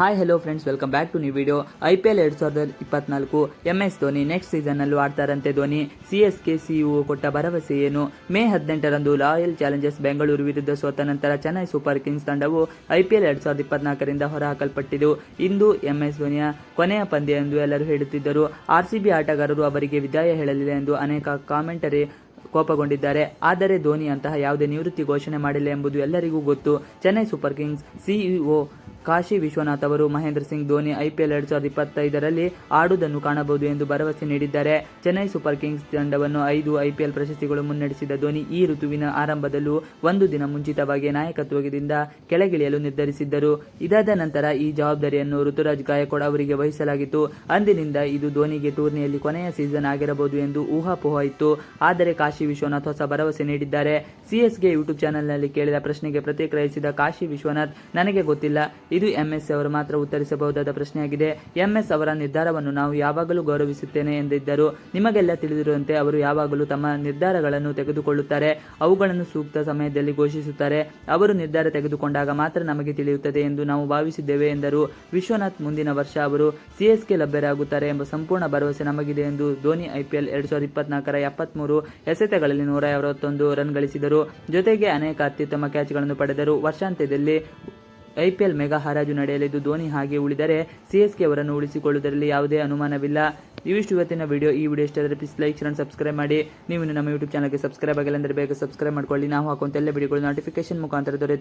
Hi hello friends, welcome back to new video. IPL 2024 MS Dhoni next ಸೀಸನ್ನಲ್ಲೂ ಆಡ್ತಾರಂತೆ. Dhoni CSK CEO ಕೊಟ್ಟ ಭರವಸೆ ಏನು? ಮೇ 18ರಂದು ರಾಯಲ್ ಚಾಲೆಂಜರ್ಸ್ ಬೆಂಗಳೂರು ವಿರುದ್ಧ ಸೋತ ನಂತರ ಚೆನ್ನೈ ಸೂಪರ್ ಕಿಂಗ್ಸ್ ತಂಡವು IPL 2024ರಿಂದ ಹೊರಹಾಕಲ್ಪಟ್ಟಿದ್ದು, ಇಂದು MS ಧೋನಿಯ ಕೊನೆಯ ಪಂದ್ಯ ಎಂದು ಎಲ್ಲರೂ ಹೇಳುತ್ತಿದ್ದರು. RCB ಆಟಗಾರರು ಅವರಿಗೆ ವಿದಾಯ ಹೇಳಲಿಲ್ಲ ಎಂದು ಅನೇಕ ಕಾಮೆಂಟರಿ ಕೋಪಗೊಂಡಿದ್ದಾರೆ. ಆದರೆ ಧೋನಿ ಅಂತಹ ಯಾವುದೇ ನಿವೃತ್ತಿ ಘೋಷಣೆ ಮಾಡಿಲ್ಲ ಎಂಬುದು ಎಲ್ಲರಿಗೂ ಗೊತ್ತು. Chennai super Kings CEO Kashi Vishwanath ಅವರು ಮಹೇಂದ್ರ ಸಿಂಗ್ ಧೋನಿ IPL 2025ರಲ್ಲಿ ಆಡುವುದನ್ನು ಕಾಣಬಹುದು ಎಂದು ಭರವಸೆ ನೀಡಿದ್ದಾರೆ. ಚೆನ್ನೈ ಸೂಪರ್ ಕಿಂಗ್ಸ್ ತಂಡವನ್ನು 5 IPL ಪ್ರಶಸ್ತಿಗಳು ಮುನ್ನಡೆಸಿದ ಧೋನಿ ಈ ಋತುವಿನ ಆರಂಭದಲ್ಲೂ ಒಂದು ದಿನ ಮುಂಚಿತವಾಗಿ ನಾಯಕತ್ವದಿಂದ ಕೆಳಗಿಳಿಯಲು ನಿರ್ಧರಿಸಿದ್ದರು. ಇದಾದ ನಂತರ ಈ ಜವಾಬ್ದಾರಿಯನ್ನು ಋತುರಾಜ್ ಗಾಯಕ್ವಾಡ್ ಅವರಿಗೆ ವಹಿಸಲಾಗಿತ್ತು. ಅಂದಿನಿಂದ ಇದು ಧೋನಿಗೆ ಟೂರ್ನಿಯಲ್ಲಿ ಕೊನೆಯ ಸೀಸನ್ ಆಗಿರಬಹುದು ಎಂದು ಊಹಾಪೋಹ ಇತ್ತು. ಆದರೆ ಕಾಶಿ ವಿಶ್ವನಾಥ್ ಹೊಸ ಭರವಸೆ ನೀಡಿದ್ದಾರೆ. CSK ಯೂಟ್ಯೂಬ್ ಚಾನೆಲ್ನಲ್ಲಿ ಕೇಳಿದ ಪ್ರಶ್ನೆಗೆ ಪ್ರತಿಕ್ರಿಯಿಸಿದ ಕಾಶಿ ವಿಶ್ವನಾಥ್, ನನಗೆ ಗೊತ್ತಿಲ್ಲ, ಇದು MS ಅವರು ಮಾತ್ರ ಉತ್ತರಿಸಬಹುದಾದ ಪ್ರಶ್ನೆಯಾಗಿದೆ. MS ಅವರ ನಿರ್ಧಾರವನ್ನು ನಾವು ಯಾವಾಗಲೂ ಗೌರವಿಸುತ್ತೇನೆ ಎಂದಿದ್ದರು. ನಿಮಗೆಲ್ಲ ತಿಳಿದಿರುವಂತೆ ಅವರು ಯಾವಾಗಲೂ ತಮ್ಮ ನಿರ್ಧಾರಗಳನ್ನು ತೆಗೆದುಕೊಳ್ಳುತ್ತಾರೆ, ಅವುಗಳನ್ನು ಸೂಕ್ತ ಸಮಯದಲ್ಲಿ ಘೋಷಿಸುತ್ತಾರೆ. ಅವರು ನಿರ್ಧಾರ ತೆಗೆದುಕೊಂಡಾಗ ಮಾತ್ರ ನಮಗೆ ತಿಳಿಯುತ್ತದೆ ಎಂದು ನಾವು ಭಾವಿಸಿದ್ದೇವೆ ಎಂದರು. ವಿಶ್ವನಾಥ್, ಮುಂದಿನ ವರ್ಷ ಅವರು CSK ಲಭ್ಯರಾಗುತ್ತಾರೆ ಎಂಬ ಸಂಪೂರ್ಣ ಭರವಸೆ ನಮಗಿದೆ ಎಂದು ಧೋನಿ IPL 2024ರ 73 ಎಸೆತಗಳಲ್ಲಿ 161 ರನ್ ಗಳಿಸಿದರು. ಜೊತೆಗೆ ಅನೇಕ ಅತ್ಯುತ್ತಮ ಕ್ಯಾಚ್ಗಳನ್ನು ಪಡೆದರು. ವರ್ಷಾಂತ್ಯದಲ್ಲಿ IPL ಮೆಗಾ ಹರಾಜು ನಡೆಯಲಿದ್ದು, ಧೋನಿ ಹಾಗೆ ಉಳಿದರೆ CSK ಅವರನ್ನು ಉಳಿಸಿಕೊಳ್ಳುವುದರಲ್ಲಿ ಯಾವುದೇ ಅನುಮಾನವಿಲ್ಲ. ಇವಿಷ್ಟು ಇವತ್ತಿನ ವಿಡಿಯೋ. ಈ ವಿಡಿಯೋ ಇಷ್ಟವಾದರೆ ಪ್ಲೀಸ್ ಲೈಕ್, ಶೇರ್, ಸಬ್ಸ್ಕ್ರೈಬ್ ಮಾಡಿ. ನೀವು ನಮ್ಮ ಯೂಟ್ಯೂಬ್ ಚಾನಲ್ಗೆ ಸಬ್ಸ್ಕ್ರೈಬ್ ಆಗಿಲ್ಲ ಅಂದರೆ ಬೇಗ ಸಬ್ಸ್ಕ್ರೈಬ್ ಮಾಡ್ಕೊಳ್ಳಿ. ನಾವು ಹಾಕುವಂತ ಎಲ್ಲ ವಿಡಿಯೋಗಳು ನೋಟಿಫಿಕೇಶನ್ ಮುಖಾಂತರ ದೊರೆಯುತ್ತದೆ.